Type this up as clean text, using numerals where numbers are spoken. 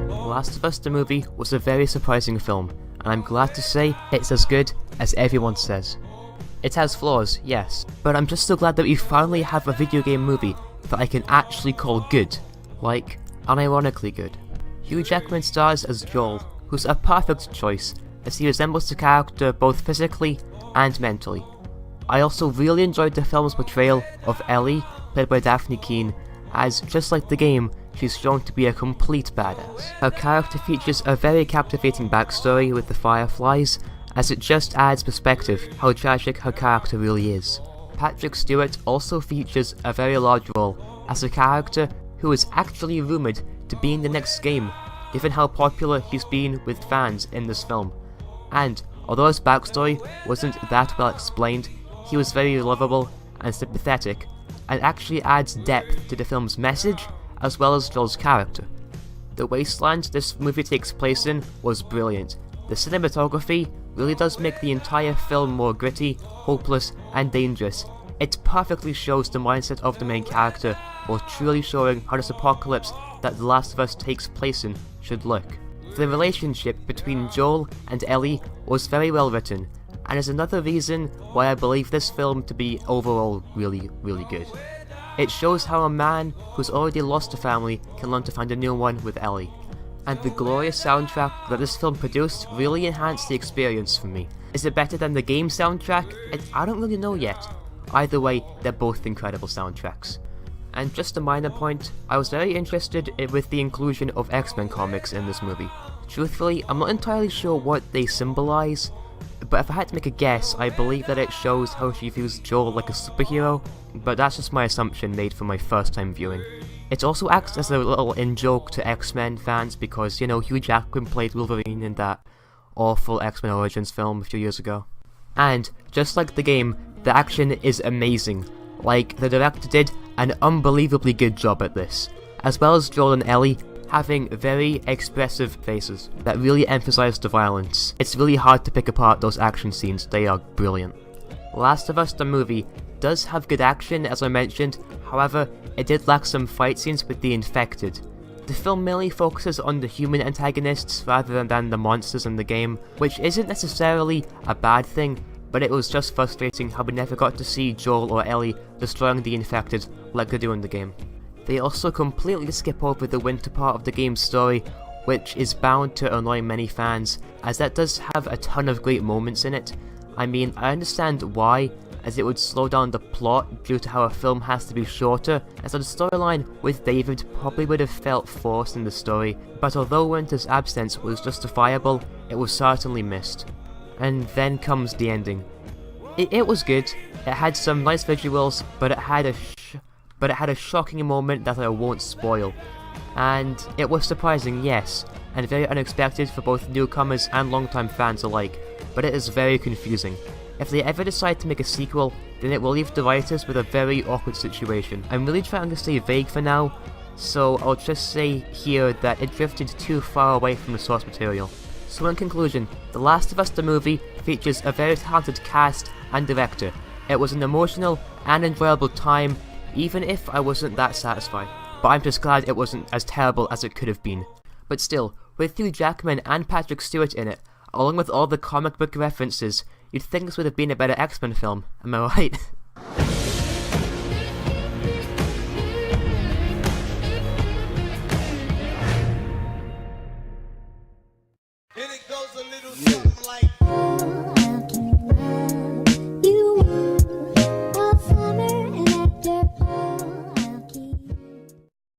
Last of Us the movie was a very surprising film, and I'm glad to say it's as good as everyone says. It has flaws, yes, but I'm just so glad that we finally have a video game movie that I can actually call good, like, unironically good. Hugh Jackman stars as Joel, who's a perfect choice, as he resembles the character both physically and mentally. I also really enjoyed the film's portrayal of Ellie, played by Daphne Keane, as, just like the game, she's shown to be a complete badass. Her character features a very captivating backstory with the Fireflies, as it just adds perspective how tragic her character really is. Patrick Stewart also features a very large role as a character who is actually rumoured to be in the next game, given how popular he's been with fans in this film. And although his backstory wasn't that well explained, he was very lovable and sympathetic, and actually adds depth to the film's message as well as Joel's character. The wasteland this movie takes place in was brilliant. The cinematography really does make the entire film more gritty, hopeless, and dangerous. It perfectly shows the mindset of the main character, while truly showing how this apocalypse that The Last of Us takes place in should look. The relationship between Joel and Ellie was very well written, and is another reason why I believe this film to be overall really good. It shows how a man who's already lost a family can learn to find a new one with Ellie. And the glorious soundtrack that this film produced really enhanced the experience for me. Is it better than the game soundtrack? I don't really know yet. Either way, they're both incredible soundtracks. And just a minor point, I was very interested with the inclusion of X-Men comics in this movie. Truthfully, I'm not entirely sure what they symbolize, but if I had to make a guess, I believe that it shows how she views Joel like a superhero, but that's just my assumption made from my first time viewing. It also acts as a little in-joke to X-Men fans because, you know, Hugh Jackman played Wolverine in that awful X-Men Origins film a few years ago. And, just like the game, the action is amazing. Like, the director did an unbelievably good job at this, as well as Joel and Ellie having very expressive faces that really emphasize the violence. It's really hard to pick apart those action scenes, they are brilliant. Last of Us the movie does have good action, as I mentioned, however, it did lack some fight scenes with the infected. The film mainly focuses on the human antagonists rather than the monsters in the game, which isn't necessarily a bad thing, but it was just frustrating how we never got to see Joel or Ellie destroying the infected like they do in the game. They also completely skip over the winter part of the game's story, which is bound to annoy many fans, as that does have a ton of great moments in it. I mean, I understand why, as it would slow down the plot due to how a film has to be shorter, and so the storyline with David probably would have felt forced in the story, but although Winter's absence was justifiable, it was certainly missed. And then comes the ending. It was good, it had some nice visuals, but it had a shocking moment that I won't spoil. And it was surprising, yes, and very unexpected for both newcomers and longtime fans alike, but it is very confusing. If they ever decide to make a sequel, then it will leave the writers with a very awkward situation. I'm really trying to stay vague for now, so I'll just say here that it drifted too far away from the source material. So in conclusion, The Last of Us the movie features a very talented cast and director. It was an emotional and enjoyable time, even if I wasn't that satisfied. But I'm just glad it wasn't as terrible as it could have been. But still, with Hugh Jackman and Patrick Stewart in it, along with all the comic book references, you'd think this would have been a better X-Men film, am I right? And it goes a little